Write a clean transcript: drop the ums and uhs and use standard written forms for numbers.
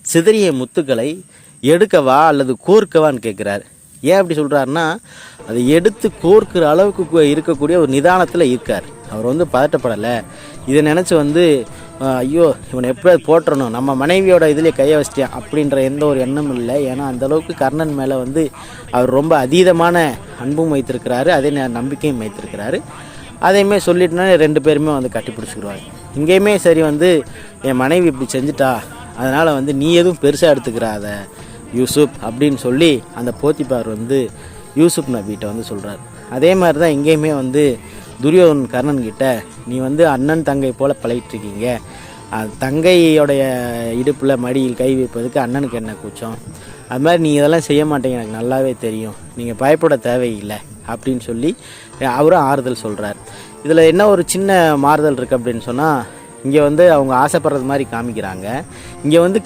சிதறிய முத்துக்களை எடுக்கவா அல்லது கோர்க்கவான்னு கேட்குறாரு. ஏன் அப்படி சொல்கிறாருன்னா, அதை எடுத்து கோர்க்கிற அளவுக்கு இருக்கக்கூடிய ஒரு நிதானத்தில் இருக்கார். அவர் வந்து பதட்டப்படலை. இதை நினச்சி வந்து ஐயோ இவனை எப்படியாவது போட்டுறணும், நம்ம மனைவியோட இதிலே கையை வச்சிட்டான் அப்படின்ற எந்த ஒரு எண்ணமும் இல்லை. ஏன்னா அந்தளவுக்கு கர்ணன் மேலே வந்து அவர் ரொம்ப அதீதமான அன்பும் வைத்திருக்கிறாரு, அதே நம்பிக்கையும் வைத்திருக்கிறாரு. அதையுமே சொல்லிட்டுனா 2 பேருமே வந்து கட்டி பிடிச்சிக்கிடுவாங்க. இங்கேயுமே சரி வந்து என் மனைவி இப்படி செஞ்சுட்டா, அதனால் வந்து நீ எதுவும் பெருசாக எடுத்துக்கிறாத யூசுப் அப்படின்னு சொல்லி அந்த போத்திபார் வந்து யூசுப் நபிகிட்ட வந்து சொல்கிறார். அதே மாதிரி தான் இங்கேயுமே வந்து துரியோதன் கர்ணன்கிட்ட, நீ வந்து அண்ணன் தங்கை போல் பழகிட்டுருக்கீங்க, தங்கையோடைய இடுப்பில் மடியில் கை வைப்பதுக்கு அண்ணனுக்கு என்ன கூச்சம், அது மாதிரி நீங்கள் இதெல்லாம் செய்ய மாட்டீங்க, எனக்கு நல்லாவே தெரியும், நீங்கள் பயப்பட தேவையில்லை அப்படின்னு சொல்லி அவரும் ஆறுதல் சொல்கிறார். இதில் என்ன ஒரு சின்ன மாறுதல் இருக்குது அப்படின்னு சொன்னால், இங்கே வந்து அவங்க ஆசைப்படுறது மாதிரி காமிக்கிறாங்க. இங்கே வந்து